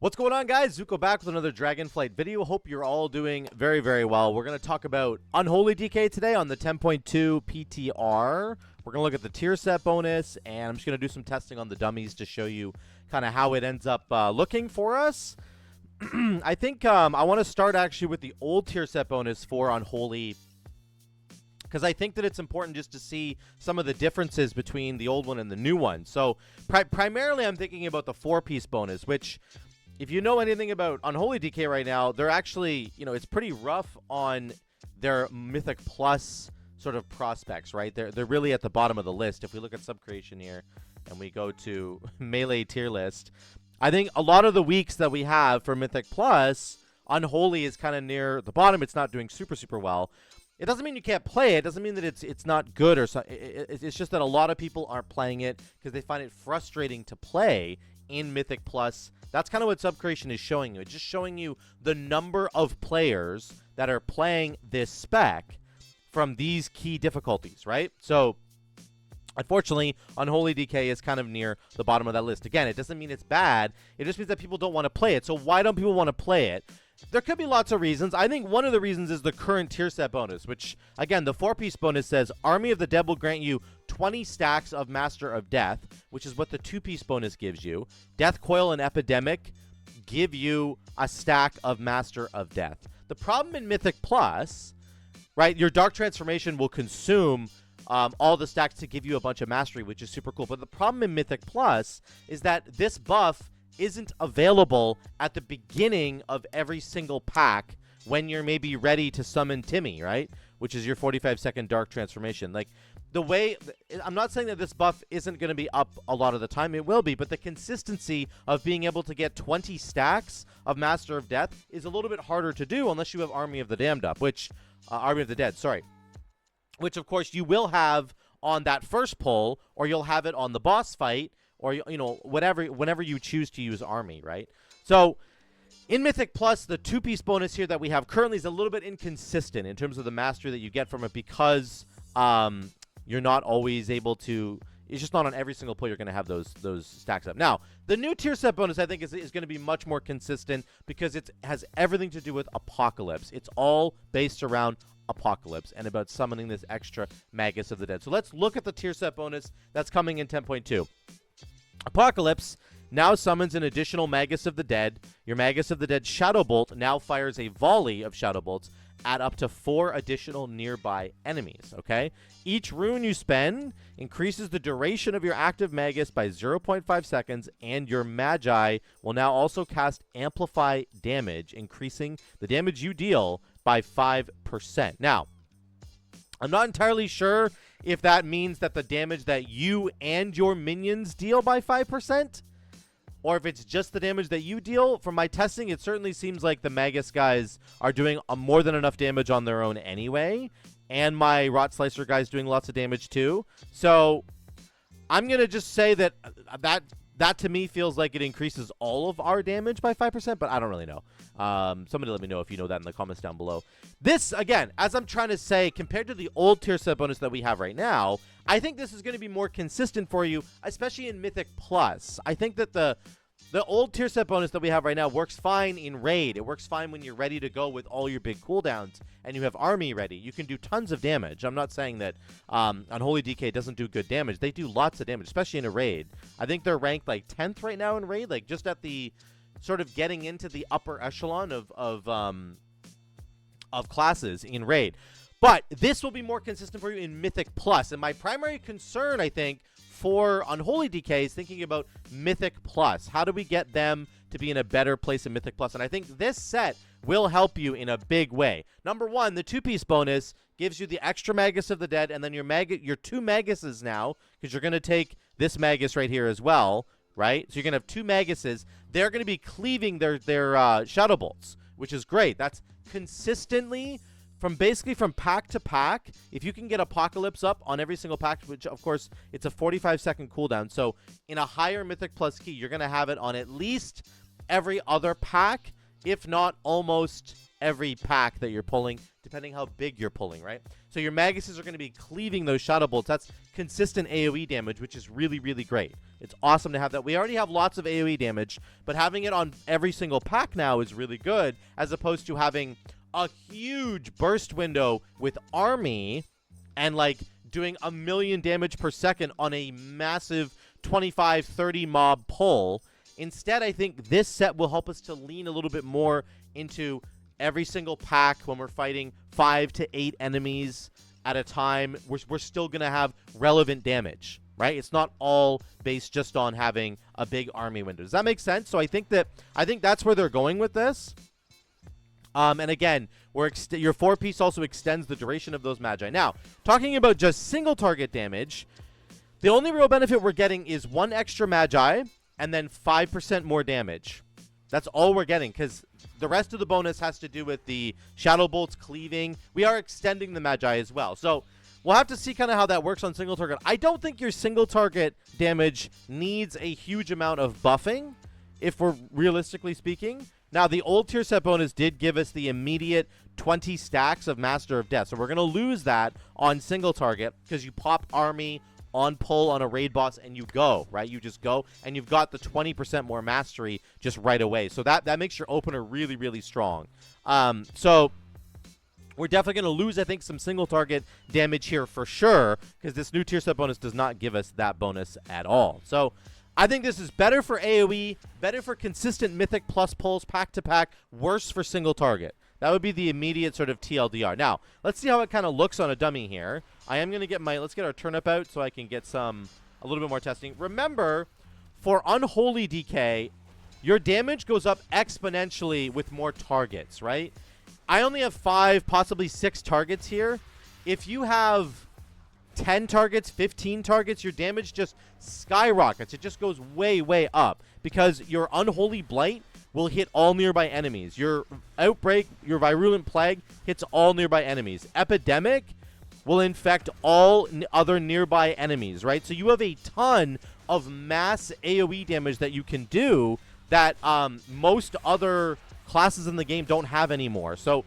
What's going on, guys? Zuko back with another Dragonflight video. Hope you're all doing very, very well. We're going to talk about Unholy DK today on the 10.2 PTR. We're going to look at the tier set bonus, and I'm just going to do some testing on the dummies to show you kind of how it ends up looking for us. I think I want to start actually with the old tier set bonus for Unholy, because I think that it's important just to see some of the differences between the old one and the new one. So primarily I'm thinking about the 4-piece bonus, which, if you know anything about Unholy DK right now, they're actually, it's pretty rough on their Mythic Plus sort of prospects, right? They're really at the bottom of the list. If we look at sub-creation here and we go to Melee tier list, I think a lot of the weeks that we have for Mythic Plus, Unholy is kind of near the bottom. It's not doing super, super well. It doesn't mean you can't play it. It doesn't mean that it's not good or so. It's just that a lot of people aren't playing it because they find it frustrating to play in Mythic Plus. That's kind of what sub-creation is showing you. It's just showing you the number of players that are playing this spec from these key difficulties, right? So, unfortunately, Unholy DK is kind of near the bottom of that list. Again, it doesn't mean it's bad. It just means that people don't want to play it. So why don't people want to play it? There could be lots of reasons. I think one of the reasons is the current tier set bonus, which, again, the 4-piece bonus says Army of the Dead will grant you 20 stacks of Master of Death, which is what the 2-piece bonus gives you. Death Coil and Epidemic give you a stack of Master of Death. The problem in Mythic Plus, right, your Dark Transformation will consume all the stacks to give you a bunch of Mastery, which is super cool. But the problem in Mythic Plus is that this buff isn't available at the beginning of every single pack when you're maybe ready to summon Timmy, right? Which is your 45-second Dark Transformation. Like, the way, I'm not saying that this buff isn't going to be up a lot of the time. It will be, but the consistency of being able to get 20 stacks of Master of Death is a little bit harder to do unless you have Army of the Damned up, which, Army of the Dead, sorry. Which, of course, you will have on that first pull, or you'll have it on the boss fight, or, whenever you choose to use Army, right? So, in Mythic Plus, the 2-piece bonus here that we have currently is a little bit inconsistent in terms of the mastery that you get from it, because you're not always able to. It's just not on every single pull you're going to have those stacks up. Now, the new tier set bonus, I think, is going to be much more consistent because it has everything to do with Apocalypse. It's all based around Apocalypse and about summoning this extra Magus of the Dead. So let's look at the tier set bonus that's coming in 10.2. Apocalypse now summons an additional Magus of the Dead. Your Magus of the Dead Shadow Bolt now fires a volley of Shadow Bolts at up to 4 additional nearby enemies, okay? Each rune you spend increases the duration of your active Magus by 0.5 seconds, and your Magi will now also cast Amplify Damage, increasing the damage you deal by 5%. Now, I'm not entirely sure if that means that the damage that you and your minions deal by 5%, or if it's just the damage that you deal. From my testing, it certainly seems like the Magus guys are doing more than enough damage on their own anyway, and my Rot Slicer guy's doing lots of damage too. So I'm going to just say that that to me feels like it increases all of our damage by 5%, but I don't really know. Somebody let me know if you know that in the comments down below. This, again, as I'm trying to say, compared to the old tier set bonus that we have right now, I think this is going to be more consistent for you, especially in Mythic Plus. I think that the old tier set bonus that we have right now works fine in Raid. It works fine when you're ready to go with all your big cooldowns and you have Army ready. You can do tons of damage. I'm not saying that Unholy DK doesn't do good damage. They do lots of damage, especially in a Raid. I think they're ranked like 10th right now in Raid, like just at the sort of getting into the upper echelon of classes in Raid. But this will be more consistent for you in Mythic Plus. And my primary concern, I think, for Unholy DK is thinking about Mythic Plus. How do we get them to be in a better place in Mythic Plus? And I think this set will help you in a big way. Number one, the 2-piece bonus gives you the extra Magus of the Dead, and then your 2 Maguses now, because you're going to take this Magus right here as well, right? So you're going to have 2 Maguses. They're going to be cleaving their Shadow Bolts, which is great. That's consistently basically from pack to pack. If you can get Apocalypse up on every single pack, which of course it's a 45-second cooldown, so in a higher Mythic Plus key, you're going to have it on at least every other pack, if not almost every pack that you're pulling, depending how big you're pulling, right? So your Maguses are going to be cleaving those Shadow Bolts. That's consistent AoE damage, which is really, really great. It's awesome to have that. We already have lots of AoE damage, but having it on every single pack now is really good, as opposed to having a huge burst window with Army and, like, doing 1,000,000 damage per second on a massive 25, 30 mob pull. Instead, I think this set will help us to lean a little bit more into every single pack when we're fighting 5 to 8 enemies at a time. We're still going to have relevant damage, right? It's not all based just on having a big army window. Does that make sense? So I think that's where they're going with this. And again, your 4-piece also extends the duration of those Magi. Now, talking about just single target damage, the only real benefit we're getting is 1 extra Magi and then 5% more damage. That's all we're getting, because the rest of the bonus has to do with the Shadow Bolts cleaving. We are extending the Magi as well. So we'll have to see kind of how that works on single target. I don't think your single target damage needs a huge amount of buffing, if we're realistically speaking. Now, the old tier set bonus did give us the immediate 20 stacks of Master of Death. So we're going to lose that on single target, because you pop Army on pull on a raid boss and you go, right? You just go, and you've got the 20% more mastery just right away. So that makes your opener really, really strong. So we're definitely going to lose, I think, some single target damage here for sure, because this new tier set bonus does not give us that bonus at all. So I think this is better for AoE, better for consistent Mythic Plus pulls pack to pack, worse for single target. That would be the immediate sort of TLDR. Now, let's see how it kind of looks on a dummy here. I am going to get let's get our turnip out so I can get a little bit more testing. Remember, for Unholy DK, your damage goes up exponentially with more targets, right? I only have 5, possibly 6 targets here. If you have 10 targets, 15 targets, your damage just skyrockets. It just goes way, way up, because your Unholy Blight will hit all nearby enemies. Your Outbreak, your Virulent Plague hits all nearby enemies. Epidemic will infect all other nearby enemies, right? So you have a ton of mass AoE damage that you can do that most other classes in the game don't have anymore. So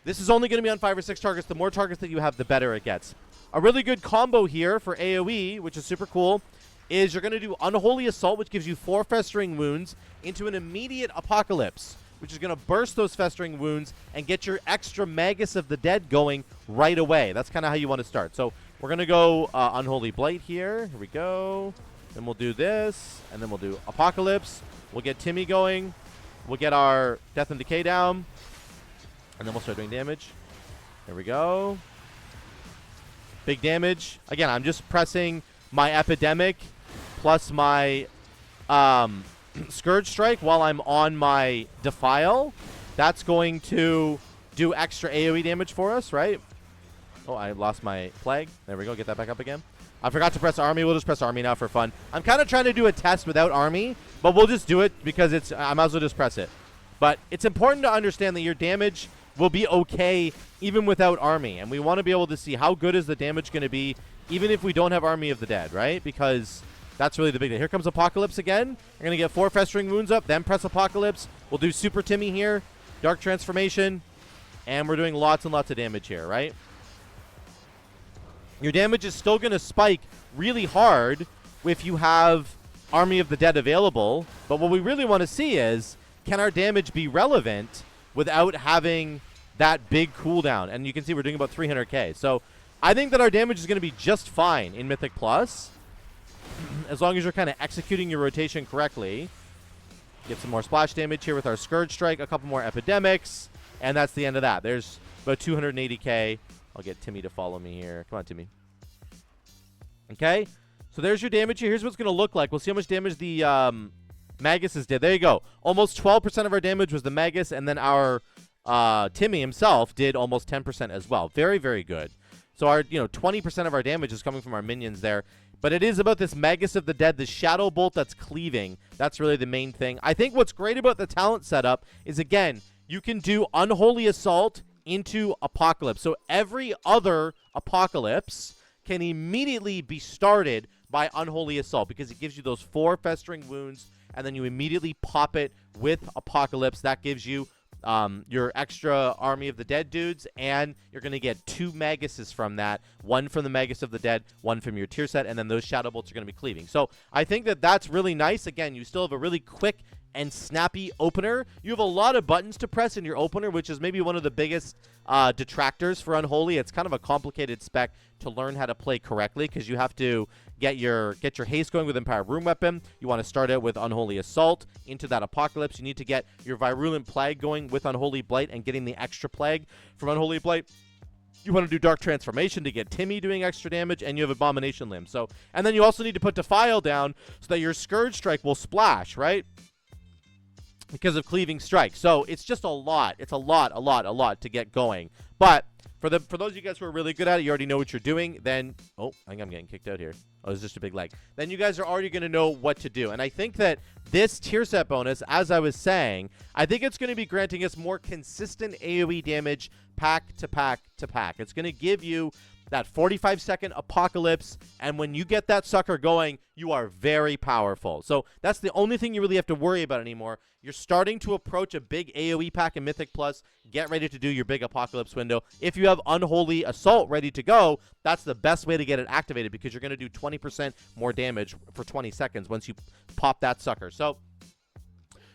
this is only going to be on 5 or 6 targets. The more targets that you have, the better it gets. A really good combo here for AoE, which is super cool, is you're going to do Unholy Assault, which gives you 4 Festering Wounds into an immediate Apocalypse, which is going to burst those Festering Wounds and get your extra Magus of the Dead going right away. That's kind of how you want to start. So we're going to go Unholy Blight here. Here we go. Then we'll do this, and then we'll do Apocalypse. We'll get Timmy going. We'll get our Death and Decay down, and then we'll start doing damage. There we go. Big damage. Again, I'm just pressing my Epidemic plus my Scourge Strike while I'm on my Defile. That's going to do extra AoE damage for us, right? Oh, I lost my Plague. There we go. Get that back up again. I forgot to press Army. We'll just press Army now for fun. I'm kind of trying to do a test without Army, but we'll just do it because I might as well just press it. But it's important to understand that your damage will be okay even without Army, and we want to be able to see how good is the damage going to be even if we don't have Army of the Dead, right? Because that's really the big thing. Here comes Apocalypse again. We're going to get 4 Festering Wounds up, then press Apocalypse. We'll do Super Timmy here, Dark Transformation, and we're doing lots and lots of damage here, right? Your damage is still going to spike really hard if you have Army of the Dead available, but what we really want to see is, can our damage be relevant without having that big cooldown? And you can see we're doing about 300k. So I think that our damage is going to be just fine in Mythic Plus, as long as you're kind of executing your rotation correctly. Get some more splash damage here with our Scourge Strike, a couple more Epidemics, and that's the end of that. There's about 280k. I'll get Timmy to follow me here. Come on, Timmy. Okay, so there's your damage here. Here's what it's going to look like. We'll see how much damage the Maguses did. There you go. Almost 12% of our damage was the Magus, and then our Timmy himself did almost 10% as well. Very, very good. So our 20% of our damage is coming from our minions there. But it is about this Magus of the Dead, the Shadow Bolt that's cleaving. That's really the main thing. I think what's great about the talent setup is, again, you can do Unholy Assault into Apocalypse. So every other Apocalypse can immediately be started by Unholy Assault, because it gives you those 4 Festering Wounds, and then you immediately pop it with Apocalypse. That gives you your extra Army of the Dead dudes, and you're going to get 2 Maguses from that. 1 from the Magus of the Dead, 1 from your tier set, and then those Shadow Bolts are going to be cleaving. So I think that that's really nice. Again, you still have a really quick and snappy opener. You have a lot of buttons to press in your opener, which is maybe one of the biggest detractors for Unholy. It's kind of a complicated spec to learn how to play correctly, because you have to get your haste going with Empowered Room Weapon. You want to start out with Unholy Assault into that Apocalypse. You need to get your Virulent Plague going with Unholy Blight and getting the extra Plague from Unholy Blight. You want to do Dark Transformation to get Timmy doing extra damage, and you have Abomination Limb. So, and then you also need to put Defile down so that your Scourge Strike will splash, right? Because of Cleaving Strike. So it's just a lot. It's a lot to get going. But for those of you guys who are really good at it, you already know what you're doing, then... Oh, I think I'm getting kicked out here. Oh, it's just a big leg. Then you guys are already going to know what to do. And I think that this tier set bonus, as I was saying, I think it's going to be granting us more consistent AoE damage pack to pack to pack. It's going to give you that 45-second Apocalypse, and when you get that sucker going, you are very powerful. So that's the only thing you really have to worry about anymore. You're starting to approach a big AoE pack in Mythic Plus. Get ready to do your big Apocalypse window. If you have Unholy Assault ready to go, that's the best way to get it activated, because you're going to do 20% more damage for 20 seconds once you pop that sucker. So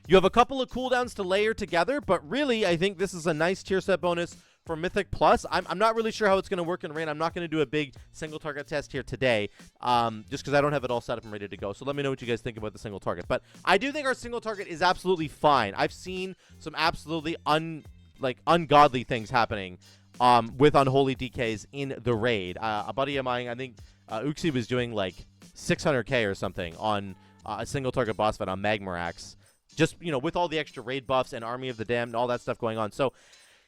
you have a couple of cooldowns to layer together, but really, I think this is a nice tier set bonus for Mythic Plus. I'm not really sure how it's going to work in rain. I'm not going to do a big single target test here today, just because I don't have it all set up and ready to go. So let me know what you guys think about the single target. But I do think our single target is absolutely fine. I've seen some absolutely ungodly things happening with Unholy DKs in the raid. A buddy of mine, I think Uxie, was doing like 600k or something on a single target boss fight on Magmarax. Just, you know, with all the extra raid buffs and Army of the Damned and all that stuff going on. So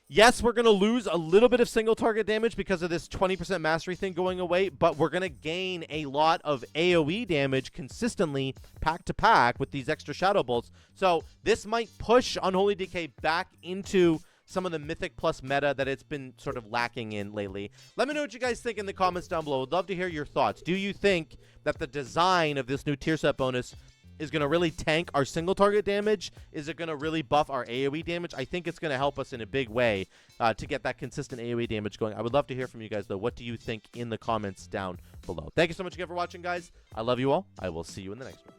yes, we're going to lose a little bit of single target damage because of this 20% mastery thing going away, but we're going to gain a lot of AoE damage consistently pack to pack with these extra Shadow Bolts. So this might push Unholy DK back into some of the Mythic Plus meta that it's been sort of lacking in lately. Let me know what you guys think in the comments down below. I'd love to hear your thoughts. Do you think that the design of this new tier set bonus is going to really tank our single target damage? Is it going to really buff our AoE damage? I think it's going to help us in a big way to get that consistent AoE damage going. I would love to hear from you guys, though. What do you think in the comments down below? Thank you so much again for watching, guys. I love you all. I will see you in the next one.